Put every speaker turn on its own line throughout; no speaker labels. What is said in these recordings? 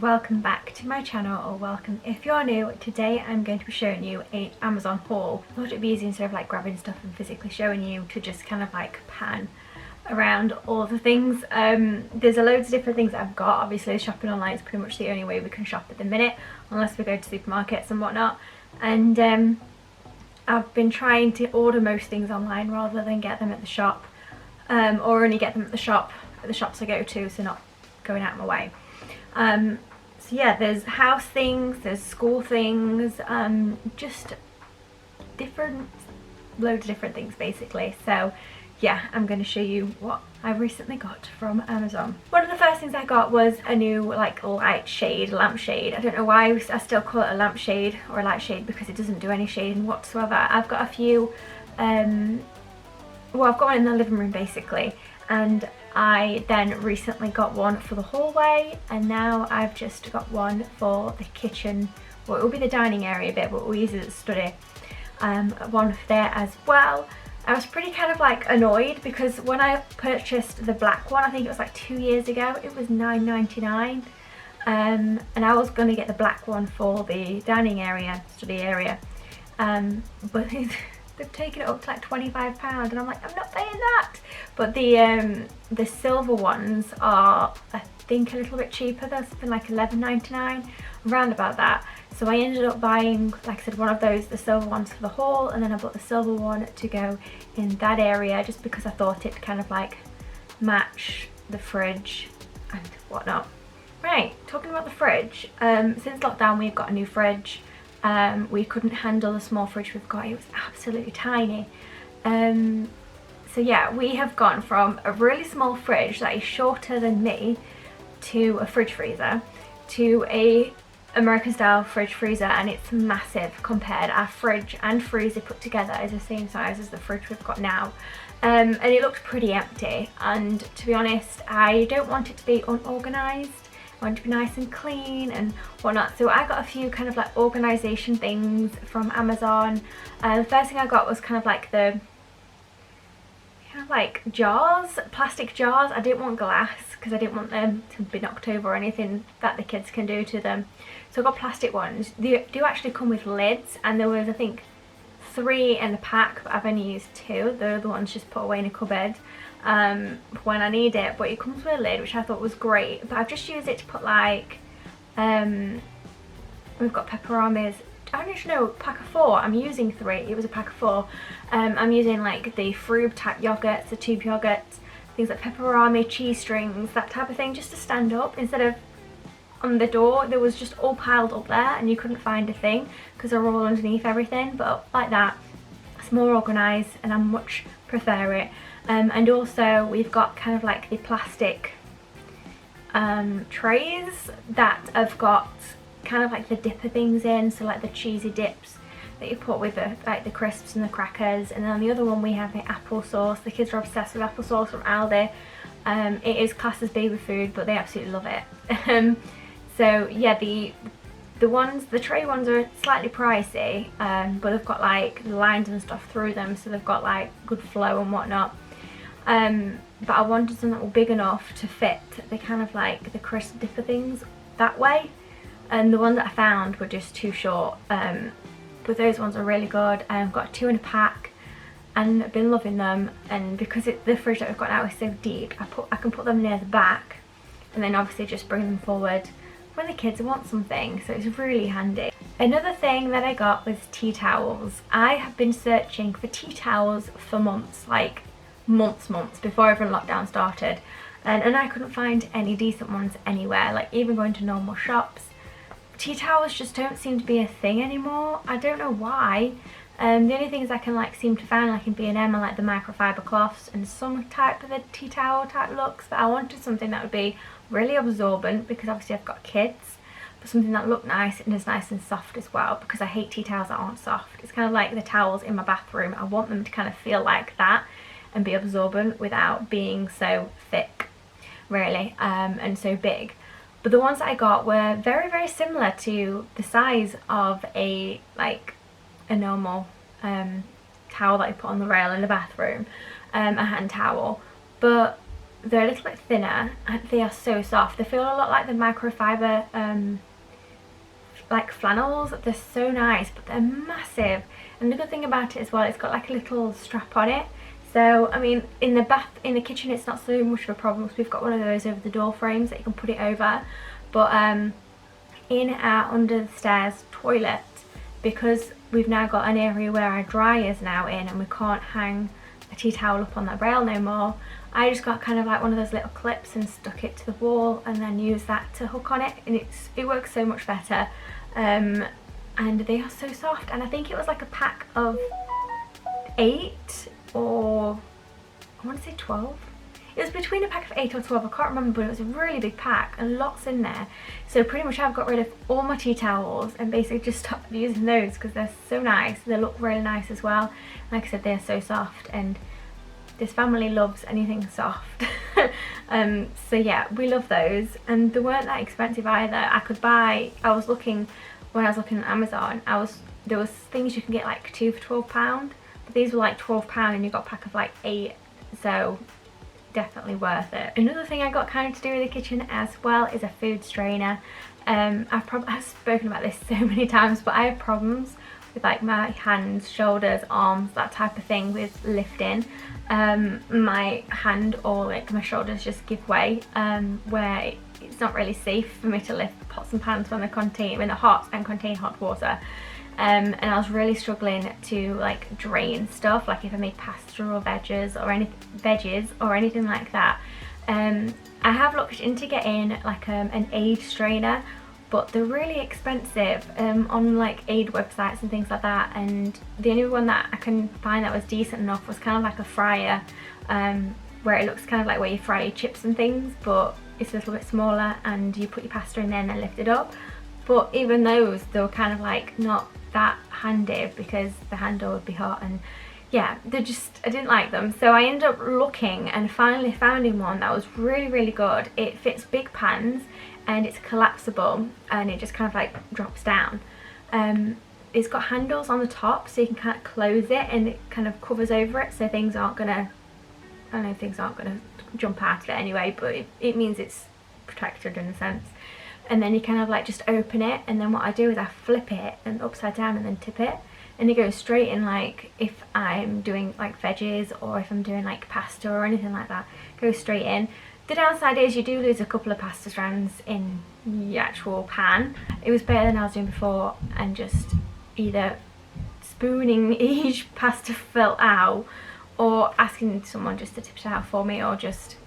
welcome back to my channel, or welcome if you're new. Today I'm going to be showing you an Amazon haul. I thought it'd be easy, instead of like grabbing stuff and physically showing you, to just kind of like pan around all the things. There's a loads of different things that I've got. Obviously shopping online is pretty much the only way we can shop at the minute, unless we go to supermarkets and whatnot. And I've been trying to order most things online rather than get them at the shop, or only get them at the shops I go to, so not going out of my way. So yeah, there's house things, there's school things, just loads of different things basically. So yeah, I'm going to show you what I recently got from Amazon. One of the first things I got was a new like lampshade. I don't know why I still call it a lampshade or a light shade, because it doesn't do any shading whatsoever. I've got a few, well, I've got one in the living room basically, and I then recently got one for the hallway, and now I've just got one for the kitchen. Well, it will be the dining area bit, but we'll use it as a study. One there as well. I was pretty kind of like annoyed because when I purchased the black one, I think it was like 2 years ago, it was £9.99, and I was going to get the black one for the dining area, study area, but they've taken it up to like £25, and I'm like, I'm not paying that. But the silver ones are, I think, a little bit cheaper. They're something like £11.99, around about that. So I ended up buying, like I said, one of those, the silver ones for the haul, and then I bought the silver one to go in that area, just because I thought it'd kind of like match the fridge and whatnot. Right, talking about the fridge, since lockdown we've got a new fridge. We couldn't handle the small fridge we've got, it was absolutely tiny. So yeah, we have gone from a really small fridge that is shorter than me to a fridge freezer to a American style fridge freezer, and it's massive compared. Our fridge and freezer put together is the same size as the fridge we've got now. And it looked pretty empty, and to be honest, I don't want it to be unorganised. I want it to be nice and clean and whatnot. So I got a few kind of like organisation things from Amazon. The first thing I got was kind of like the jars, plastic jars. I didn't want glass because I didn't want them to be knocked over or anything that the kids can do to them. So I got plastic ones. They do actually come with lids, and there was, I think, 3 in the pack, but I've only used 2. The other ones just put away in a cupboard when I need it. But it comes with a lid, which I thought was great. But I've just used it to put like, we've got Pepperamis. I don't know, pack of 4. I'm using 3. It was a pack of 4. I'm using like the Frube type yogurts, the tube yogurts, things like Pepperami, cheese strings, that type of thing, just to stand up instead of on the door. There was just all piled up there, and you couldn't find a thing because they're all underneath everything. But like that, it's more organised, and I much prefer it. And also we've got kind of like the plastic trays that have got kind of like the dipper things in, so like the cheesy dips that you put with the like the crisps and the crackers. And then on the other one we have the applesauce. The kids are obsessed with applesauce from Aldi. It is classed as baby food, but they absolutely love it. So yeah, the tray ones are slightly pricey, but they've got like lines and stuff through them, so they've got like good flow and whatnot. But I wanted something big enough to fit the kind of like the crisp dipper things that way, and the ones that I found were just too short. But those ones are really good. I've got 2 in a pack, and I've been loving them. And because the fridge that we've got now is so deep, I can put them near the back, and then obviously just bring them forward when the kids want something. So it's really handy. Another thing that I got was tea towels. I have been searching for tea towels for months, like months before even lockdown started, and I couldn't find any decent ones anywhere. Like even going to normal shops, tea towels just don't seem to be a thing anymore. I don't know why. The only things I can like seem to find like in B&M are like the microfiber cloths and some type of the tea towel type looks, but I wanted something that would be really absorbent, because obviously I've got kids, but something that looked nice and is nice and soft as well, because I hate tea towels that aren't soft. It's kind of like the towels in my bathroom. I want them to kind of feel like that and be absorbent without being so thick, really, and so big. But the ones that I got were very, very similar to the size of a normal towel that I put on the rail in the bathroom, a hand towel. But they're a little bit thinner and they are so soft. They feel a lot like the microfiber like flannels. They're so nice, but they're massive. And the good thing about it as well, it's got like a little strap on it. So I mean, in the kitchen it's not so much of a problem because we've got one of those over the door frames that you can put it over. But in our under the stairs toilet, because we've now got an area where our dryer's now in and we can't hang a tea towel up on that rail no more, I just got kind of like one of those little clips and stuck it to the wall and then use that to hook on it, and it works so much better. And they are so soft, and I think it was like a pack of 8 or I want to say 12. It was between a pack of 8 or 12, I can't remember, but it was a really big pack and lots in there. So pretty much I've got rid of all my tea towels and basically just stopped using those because they're so nice. They look really nice as well. Like I said, they're so soft, and this family loves anything soft. So yeah, we love those, and they weren't that expensive either. I was looking, when I was looking at Amazon, there was things you can get like 2 for £12, but these were like £12 and you got a pack of like 8, so definitely worth it. Another thing I got kind of to do with the kitchen as well is a food strainer. I've spoken about this so many times, but I have problems with like my hands, shoulders, arms, that type of thing with lifting. My hand or like my shoulders just give way, where it's not really safe for me to lift pots and pans when they're hot and contain hot water. And I was really struggling to like drain stuff, like if I made pasta or veggies or anything like that. I have looked into getting like an Aid strainer, but they're really expensive on like Aid websites and things like that, and the only one that I can find that was decent enough was kind of like a fryer, where it looks kind of like where you fry your chips and things, but it's a little bit smaller and you put your pasta in there and then lift it up. But even those, they were kind of like not that handy because the handle would be hot, and yeah, I didn't like them. So I ended up looking and finally finding one that was really good. It fits big pans and it's collapsible and it just kind of like drops down. It's got handles on the top so you can kind of close it and it kind of covers over it, so things aren't gonna jump out of it anyway, but it means it's protected in a sense. And then you kind of like just open it, and then what I do is I flip it and upside down and then tip it, and it goes straight in. Like if I'm doing like veggies or if I'm doing like pasta or anything like that, it goes straight in. The downside is you do lose a couple of pasta strands in the actual pan. It was better than I was doing before, and just either spooning each pasta fill out or asking someone just to tip it out for me, or just,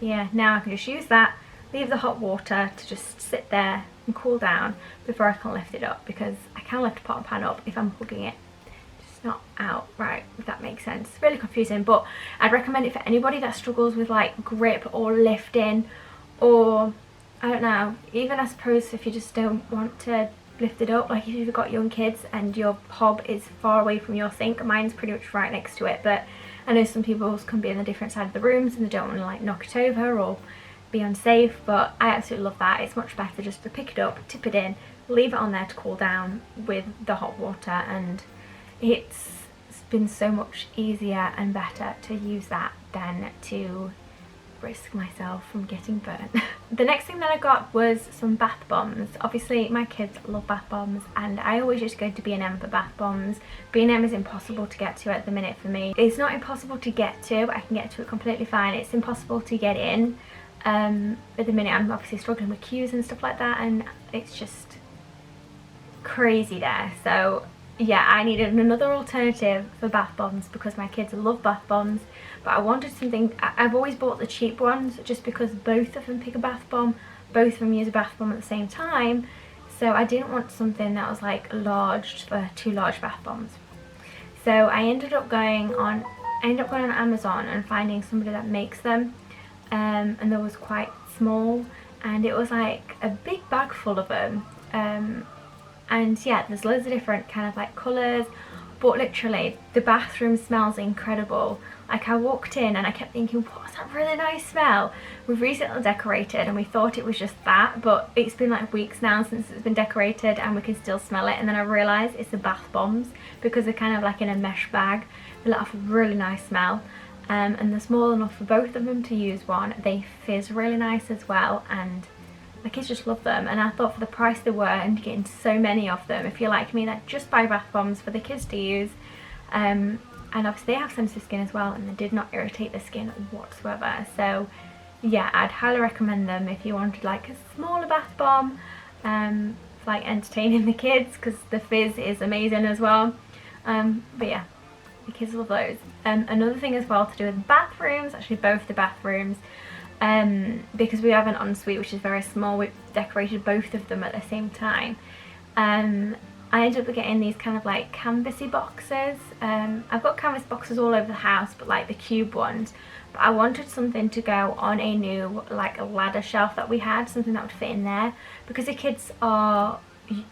yeah, now I can just use that, leave the hot water to just sit there and cool down before I can lift it up, because I can lift a pot and pan up if I'm hugging it. It's not out right, if that makes sense. It's really confusing, but I'd recommend it for anybody that struggles with like grip or lifting, or I don't know, even I suppose if you just don't want to lift it up, like if you've got young kids and your hob is far away from your sink. Mine's pretty much right next to it, but I know some people can be on a different side of the rooms and they don't want to like knock it over or be unsafe, but I absolutely love that. It's much better just to pick it up, tip it in, leave it on there to cool down with the hot water, and it's been so much easier and better to use that than to risk myself from getting burnt. The next thing that I got was some bath bombs. Obviously my kids love bath bombs and I always just go to B&M for bath bombs. B&M is impossible to get to at the minute for me. It's not impossible to get to, I can get to it completely fine. It's impossible to get in. At the minute I'm obviously struggling with queues and stuff like that, and it's just crazy there. So yeah, I needed another alternative for bath bombs because my kids love bath bombs, but I wanted something. I've always bought the cheap ones just because both of them pick a bath bomb, both of them use a bath bomb at the same time, so I didn't want something that was like large for 2 large bath bombs. So I ended up going on Amazon and finding somebody that makes them, and they was quite small, and it was like a big bag full of them. And yeah, there's loads of different kind of like colours, but literally the bathroom smells incredible. Like I walked in and I kept thinking, what's that really nice smell? We've recently decorated and we thought it was just that, but it's been like weeks now since it's been decorated and we can still smell it. And then I realised it's the bath bombs because they're kind of like in a mesh bag. They let off a really nice smell. and they're small enough for both of them to use one. They fizz really nice as well, and the kids just love them. And I thought for the price they were and getting so many of them, if you're like me that just buy bath bombs for the kids to use, and obviously they have sensitive skin as well, and they did not irritate the skin whatsoever. So yeah, I'd highly recommend them if you wanted like a smaller bath bomb, for like entertaining the kids, because the fizz is amazing as well. But yeah, the kids love those. Another thing as well to do with the bathrooms, actually both the bathrooms, because we have an ensuite which is very small, we've decorated both of them at the same time. I ended up getting these kind of like canvasy boxes. I've got canvas boxes all over the house, but like the cube ones. But I wanted something to go on a new like a ladder shelf that we had, something that would fit in there, because the kids are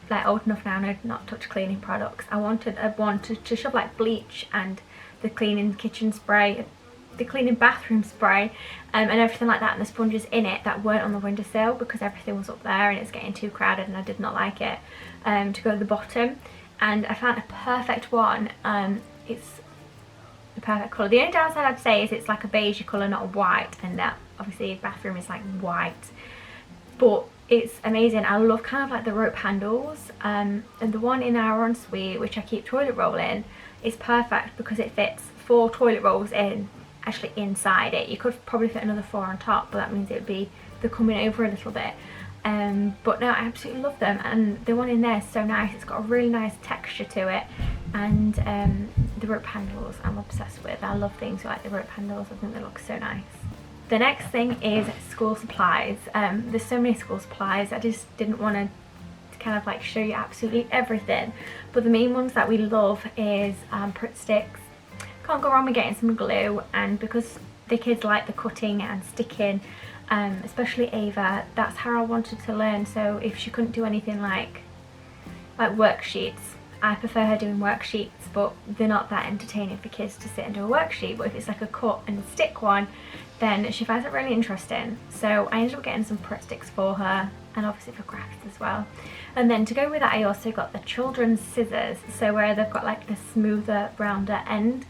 like old enough now to not touch cleaning products. I wanted to shove like bleach and the cleaning kitchen spray, the cleaning bathroom spray, and everything like that, and the sponges in it that weren't on the windowsill, because everything was up there and it's getting too crowded and I did not like it, to go to the bottom. And I found a perfect one. It's the perfect colour. The only downside I'd say is it's like a beige colour, not a white, and that obviously bathroom is like white, but it's amazing. I love kind of like the rope handles, and the one in our ensuite, which I keep toilet roll in, is perfect because it fits 4 toilet rolls in, actually inside it. You could probably fit another 4 on top, but that means it would be, they're coming over a little bit. But no, I absolutely love them, and the one in there is so nice. It's got a really nice texture to it, and the rope handles I'm obsessed with. I love things like the rope handles. I think they look so nice. The next thing is school supplies. There's so many school supplies. I just didn't want to kind of like show you absolutely everything, but the main ones that we love is Pritt sticks. Can't go wrong with getting some glue, and because the kids like the cutting and sticking, especially Ava, that's how I wanted to learn. So if she couldn't do anything like worksheets, I prefer her doing worksheets, but they're not that entertaining for kids to sit and do a worksheet. But if it's like a cut and stick one, then she finds it really interesting. So I ended up getting some Pritt sticks for her, and obviously for crafts as well. And then to go with that, I also got the children's scissors, so where they've got like the smoother, rounder end.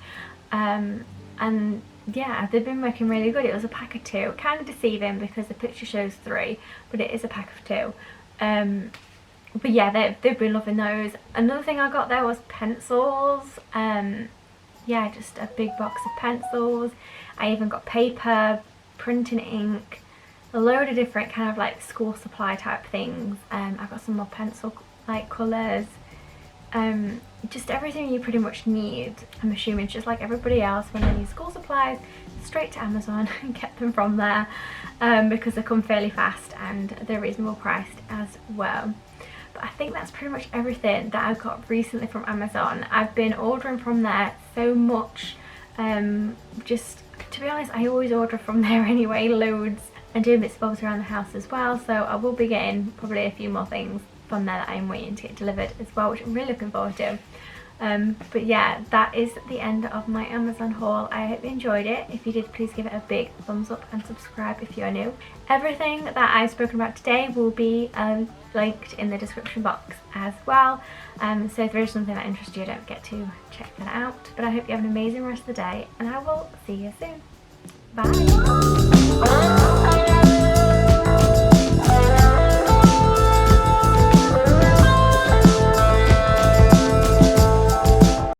And yeah, they've been working really good. It was a pack of 2, kind of deceiving because the picture shows 3, but it is a pack of 2. But yeah, they've been loving those. Another thing I got there was pencils. Yeah, just a big box of pencils. I even got paper, printing ink, a load of different kind of like school supply type things. I got some more pencil like colours. Just everything you pretty much need. I'm assuming just like everybody else, when they need school supplies, straight to Amazon and get them from there, because they come fairly fast and they're reasonable priced as well. But I think that's pretty much everything that I've got recently from Amazon. I've been ordering from there so much. Just to be honest, I always order from there anyway, loads, and doing bits and bobs around the house as well. So I will be getting probably a few more things from there that I'm waiting to get delivered as well, which I'm really looking forward to. But yeah, that is the end of my Amazon haul. I hope you enjoyed it. If you did, please give it a big thumbs up and subscribe if you're new. Everything that I've spoken about today will be linked in the description box as well. So if there is something that interests you, don't forget to check that out. But I hope you have an amazing rest of the day, and I will see you soon. Bye!